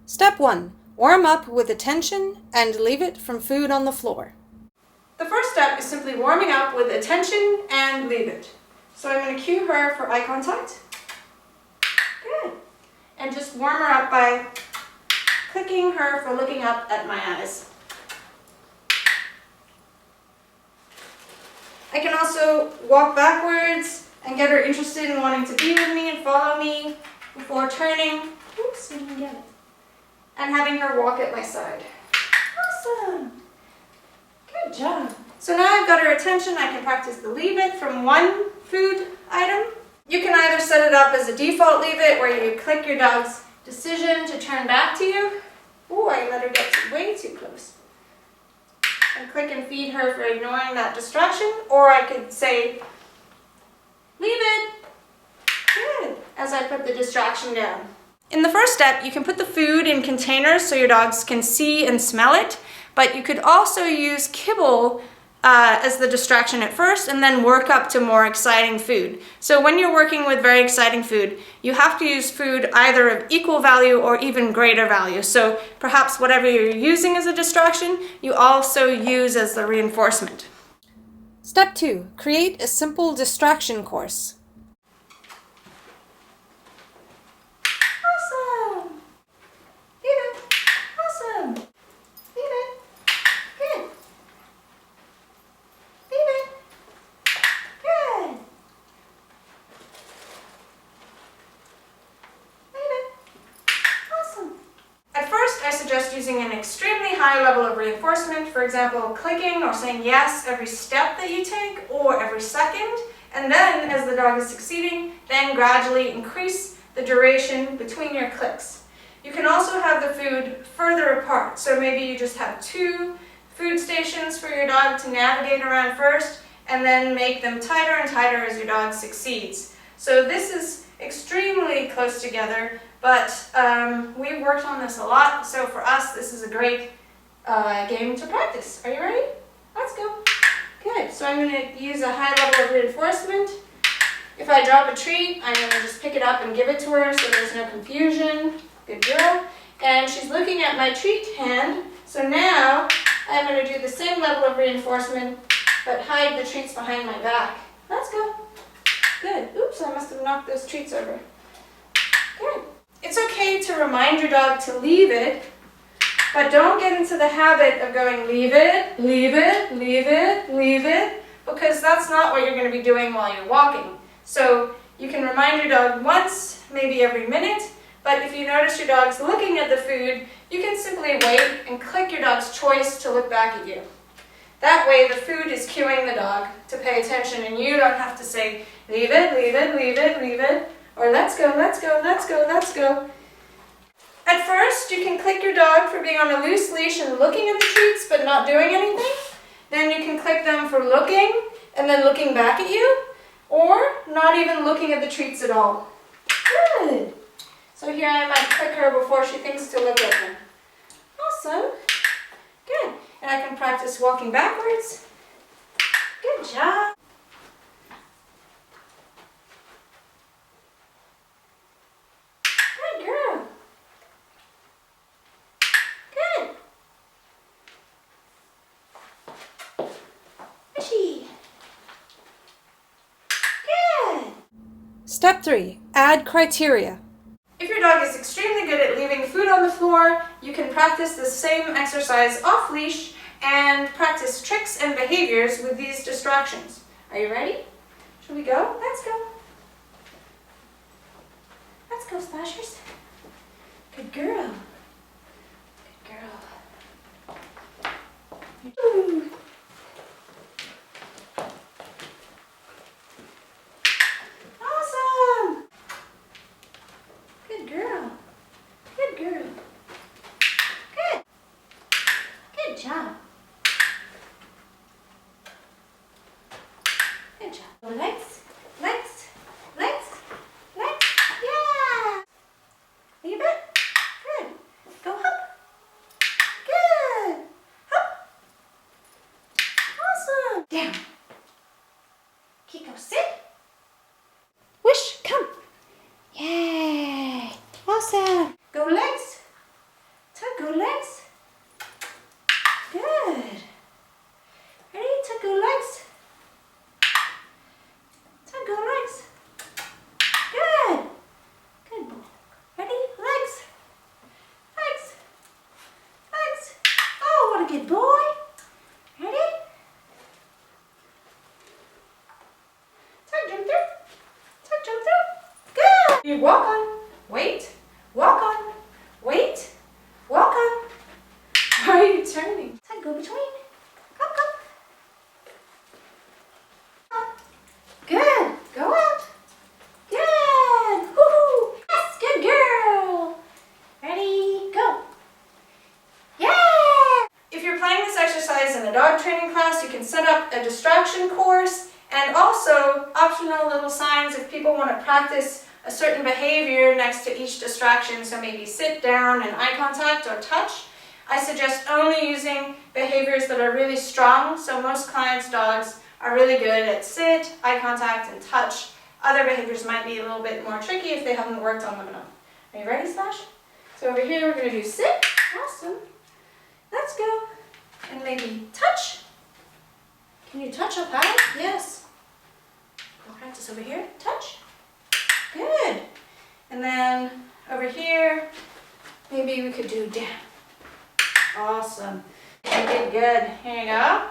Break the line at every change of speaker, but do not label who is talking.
Step 1. Warm up with attention and leave it from food on the floor. The first step is simply warming up with attention and leave it. So I'm going to cue her for eye contact. Good. And just warm her up by clicking her for looking up at my eyes. I can also walk backwards and get her interested in wanting to be with me and follow me before turning. Oops, I didn't get it. And having her walk at my side. Awesome. Good job. So now I've got her attention. I can practice the leave it from one food item. You can either set it up as a default leave it where you click your dog's decision to turn back to you. Ooh, I let her get way too close. And click and feed her for ignoring that distraction. Or I could say, leave it. Good. As I put the distraction down. In the first step, you can put the food in containers so your dogs can see and smell it, but you could also use kibble as the distraction at first and then work up to more exciting food. So when you're working with very exciting food, you have to use food either of equal value or even greater value. So perhaps whatever you're using as a distraction, you also use as the reinforcement. Step 2. Create a simple distraction course. I suggest using an extremely high level of reinforcement, for example, clicking or saying yes every step that you take or every second, and then as the dog is succeeding, then gradually increase the duration between your clicks. You can also have the food further apart, so maybe you just have 2 food stations for your dog to navigate around first, and then make them tighter and tighter as your dog succeeds. So this is extremely close together, but we've worked on this a lot, so for us this is a great game to practice. Are you ready? Let's go. Good, so I'm going to use a high level of reinforcement. If I drop a treat, I'm going to just pick it up and give it to her so there's no confusion. Good girl. And she's looking at my treat hand, so now I'm going to do the same level of reinforcement, but hide the treats behind my back. Let's go. Good. Oops, I must have knocked those treats over. Good. It's okay to remind your dog to leave it, but don't get into the habit of going leave it, leave it, leave it, leave it, because that's not what you're going to be doing while you're walking. So you can remind your dog once, maybe every minute, but if you notice your dog's looking at the food, you can simply wait and click your dog's choice to look back at you. That way the food is cueing the dog to pay attention and you don't have to say leave it, leave it, leave it, leave it, or let's go, let's go, let's go, let's go. At first, you can click your dog for being on a loose leash and looking at the treats but not doing anything. Then you can click them for looking and then looking back at you, or not even looking at the treats at all. Good. So here I might click her before she thinks to look at them. Awesome. Good. And I can practice walking backwards. Good job. Good girl. Good. Fishy. Good. Step 3. Add criteria. If your dog is extremely good at leaving food on the floor, you can practice the same exercise off leash and practice tricks and behaviors with these distractions. Are you ready? Shall we go? Let's go. Let's go, Splashers. Good girl. Good girl. Ooh. Awesome. Good girl. Good girl. Good. Good job. Good job. Legs, legs, legs, legs. Yeah. You walk on, wait, walk on, wait, walk on. Why are you turning? I go between. Come, come. Good. Go out. Good. Woohoo. Yes, good girl. Ready, go. Yeah. If you're playing this exercise in a dog training class, you can set up a distraction course and also optional little signs if people want to practice a certain behavior next to each distraction. So maybe sit down and eye contact or touch. I suggest only using behaviors that are really strong. So most clients' dogs are really good at sit, eye contact, and touch. Other behaviors might be a little bit more tricky if they haven't worked on them enough. Are you ready, Slash? So over here we're going to do sit. Awesome. Let's go. And maybe touch. Can you touch up high? Yes. We'll practice over here. Touch. Good. And then over here, maybe we could do down. Awesome. You did good. Here you go.